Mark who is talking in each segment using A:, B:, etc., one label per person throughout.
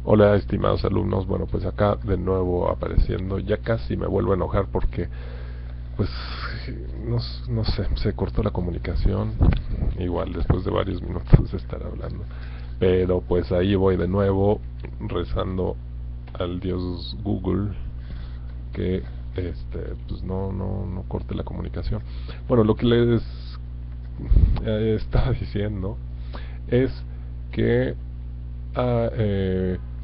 A: Hola, estimados alumnos. Bueno, pues acá de nuevo apareciendo. Ya casi me vuelvo a enojar porque, pues, no, no sé, se cortó la comunicación. Igual después de varios minutos de estar hablando. Pero pues ahí voy de nuevo rezando al Dios Google que pues no corte la comunicación. Bueno, lo que les estaba diciendo es que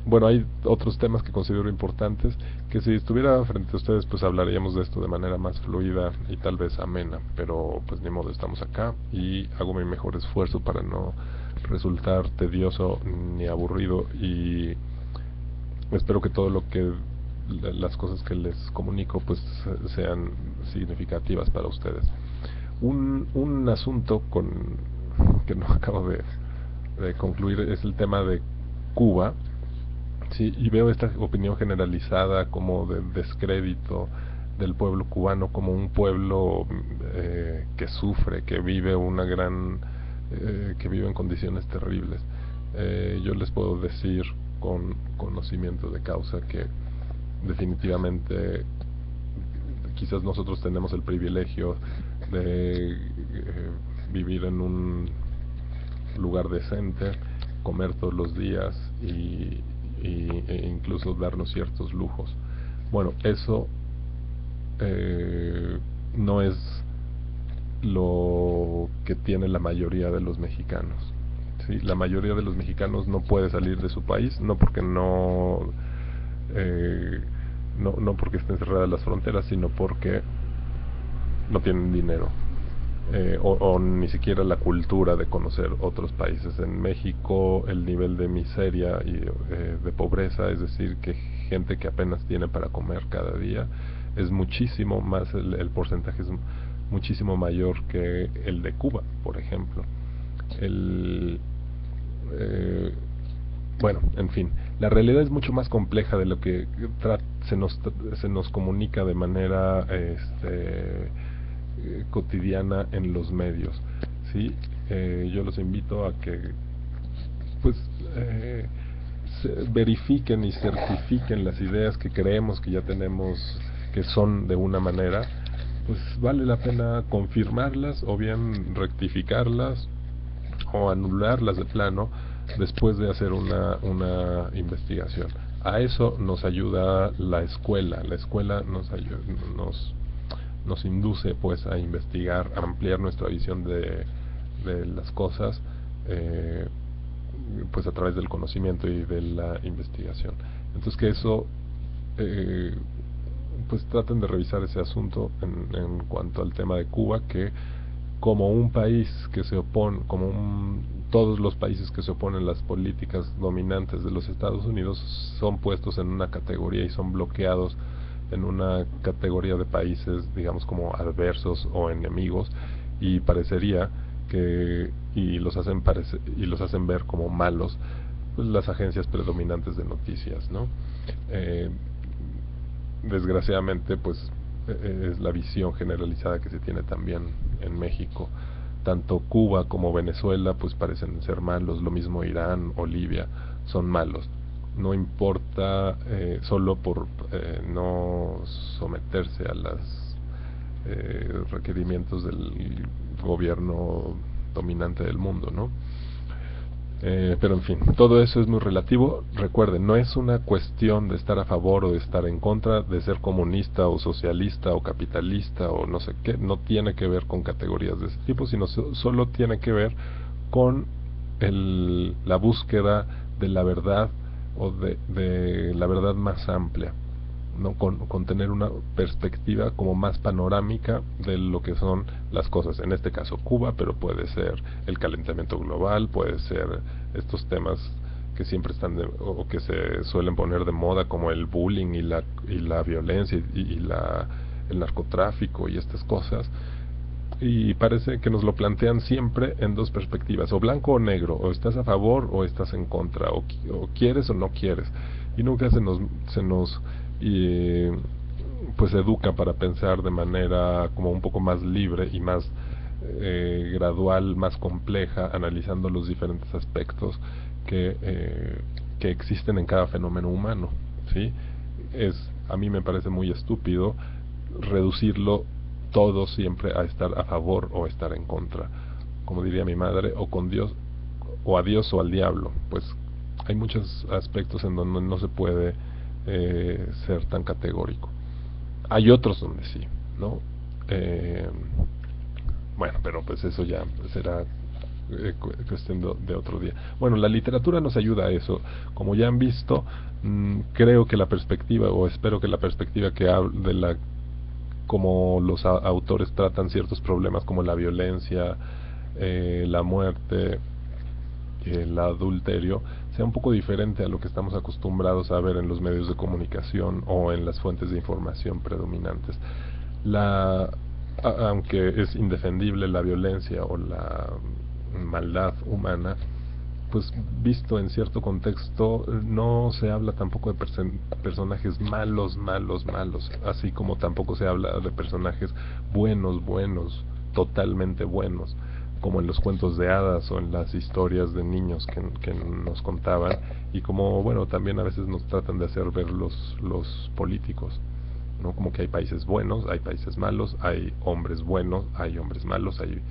A: bueno, hay otros temas que considero importantes, que si estuviera frente a ustedes, pues hablaríamos de esto de manera más fluida y tal vez amena, pero pues ni modo, estamos acá y hago mi mejor esfuerzo para no resultar tedioso ni aburrido, y espero que todo lo que las cosas que les comunico pues sean significativas para ustedes. Un asunto que no acabo de concluir es el tema de Cuba. Sí, y veo esta opinión generalizada como de descrédito del pueblo cubano como un pueblo que sufre, que vive que vive en condiciones terribles. Yo les puedo decir con conocimiento de causa que definitivamente quizás nosotros tenemos el privilegio de vivir en un lugar decente, comer todos los días e incluso darnos ciertos lujos. Bueno, eso no es lo que tiene la mayoría de los mexicanos. ¿Sí? La mayoría de los mexicanos no puede salir de su país, no porque eh, no porque estén cerradas las fronteras, sino porque no tienen dinero. O ni siquiera la cultura de conocer otros países. En México el nivel de miseria y de pobreza, es decir, que gente que apenas tiene para comer cada día, es muchísimo más, el porcentaje es muchísimo mayor que el de Cuba, por ejemplo. El, eh, bueno, en fin, la realidad es mucho más compleja de lo que se nos comunica de manera cotidiana en los medios. ¿Sí? Yo los invito a que pues eh, verifiquen y certifiquen las ideas que creemos que ya tenemos, que son de una manera. Pues vale la pena confirmarlas o bien rectificarlas o anularlas de plano después de hacer una investigación. A eso nos ayuda la escuela. La escuela nos induce pues a investigar, a ampliar nuestra visión de las cosas, eh, pues a través del conocimiento y de la investigación. Entonces que eso eh, pues traten de revisar ese asunto en cuanto al tema de Cuba, que como un país que se opone, todos los países que se oponen a las políticas dominantes de los Estados Unidos son puestos en una categoría y son bloqueados en una categoría de países, digamos, como adversos o enemigos, y parecería que y los hacen ver como malos, pues, las agencias predominantes de noticias, ¿no? Eh, Desgraciadamente, pues es la visión generalizada que se tiene también en México. Tanto Cuba como Venezuela pues parecen ser malos, lo mismo Irán o Libia son malos. No importa, solo por no someterse a los requerimientos del gobierno dominante del mundo, ¿no? Pero en fin, todo eso es muy relativo. Recuerden, no es una cuestión de estar a favor o de estar en contra, de ser comunista o socialista o capitalista o no sé qué. No tiene que ver con categorías de ese tipo, sino solo tiene que ver con la búsqueda de la verdad, o de la verdad más amplia, ¿no? Con tener una perspectiva como más panorámica de lo que son las cosas, en este caso Cuba, pero puede ser el calentamiento global, puede ser estos temas que siempre están o que se suelen poner de moda, como el bullying y la violencia el narcotráfico y estas cosas, y parece que nos lo plantean siempre en dos perspectivas, o blanco o negro, o estás a favor o estás en contra, o quieres o no quieres, y nunca se nos eh, pues educa para pensar de manera como un poco más libre y más gradual, más compleja, analizando los diferentes aspectos que que existen en cada fenómeno humano, ¿sí? A mí me parece muy estúpido reducirlo todo siempre a estar a favor o estar en contra, como diría mi madre, o con Dios, o a Dios o al diablo. Pues hay muchos aspectos en donde no se puede ser tan categórico. Hay otros donde sí, ¿no? Bueno, pero pues eso ya será cuestión de otro día. Bueno, la literatura nos ayuda a eso. Como ya han visto, creo que la perspectiva, o espero que la perspectiva que de la como los autores tratan ciertos problemas como la violencia, la muerte, el adulterio, sea un poco diferente a lo que estamos acostumbrados a ver en los medios de comunicación o en las fuentes de información predominantes. Aunque es indefendible la violencia o la maldad humana, pues visto en cierto contexto, no se habla tampoco de personajes malos, así como tampoco se habla de personajes buenos, totalmente buenos, como en los cuentos de hadas o en las historias de niños que nos contaban, y como, bueno, también a veces nos tratan de hacer ver los políticos, ¿no? Como que hay países buenos, hay países malos, hay hombres buenos, hay hombres malos, hay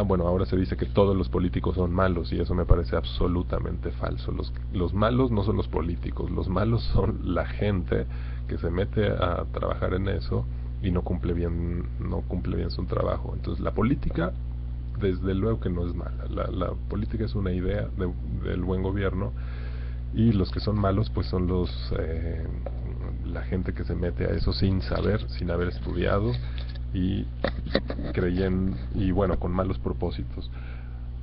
A: bueno, ahora se dice que todos los políticos son malos, y eso me parece absolutamente falso. Los malos no son los políticos, los malos son la gente que se mete a trabajar en eso y no cumple bien su trabajo. Entonces la política, desde luego que no es mala. La política es una idea del buen gobierno, y los que son malos pues son la gente que se mete a eso sin saber, sin haber estudiado, y y bueno, con malos propósitos.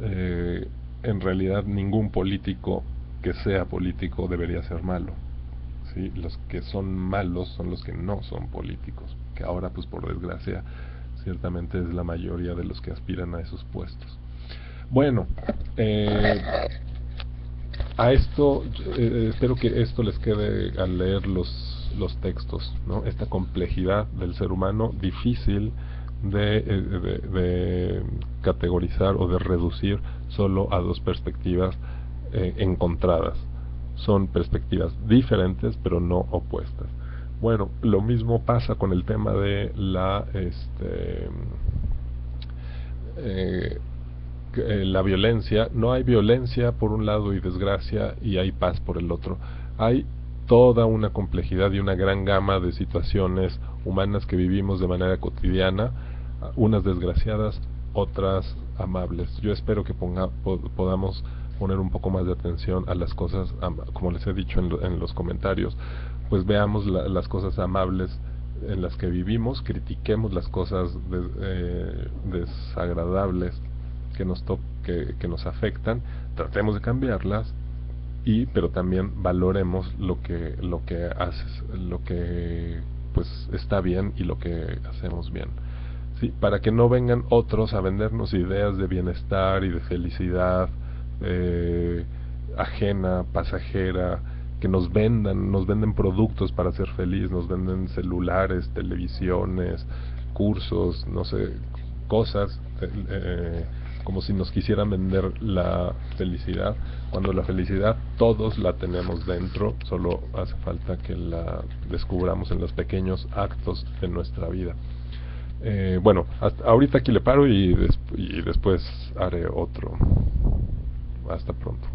A: En realidad ningún político que sea político debería ser malo, ¿sí? Los que son malos son los que no son políticos, que ahora pues por desgracia ciertamente es la mayoría de los que aspiran a esos puestos. Bueno, a esto espero que esto les quede al leer los textos, ¿no? Esta complejidad del ser humano, difícil de categorizar o de reducir solo a dos perspectivas encontradas. Son perspectivas diferentes pero no opuestas. Bueno, lo mismo pasa con el tema de la violencia. No hay violencia por un lado y desgracia, y hay paz por el otro. Hay toda una complejidad y una gran gama de situaciones humanas que vivimos de manera cotidiana, unas desgraciadas, otras amables. Yo espero que podamos poner un poco más de atención a las cosas, como les he dicho en los comentarios, pues veamos las cosas amables en las que vivimos, critiquemos las cosas desagradables que nos afectan, tratemos de cambiarlas, pero también valoremos lo que haces, lo que pues está bien y lo que hacemos bien, ¿sí? Para que no vengan otros a vendernos ideas de bienestar y de felicidad ajena, pasajera, que nos venden productos para ser feliz, nos venden celulares, televisiones, cursos, no sé, cosas, como si nos quisieran vender la felicidad, cuando la felicidad todos la tenemos dentro, solo hace falta que la descubramos en los pequeños actos de nuestra vida. Bueno, ahorita aquí le paro y después haré otro. Hasta pronto.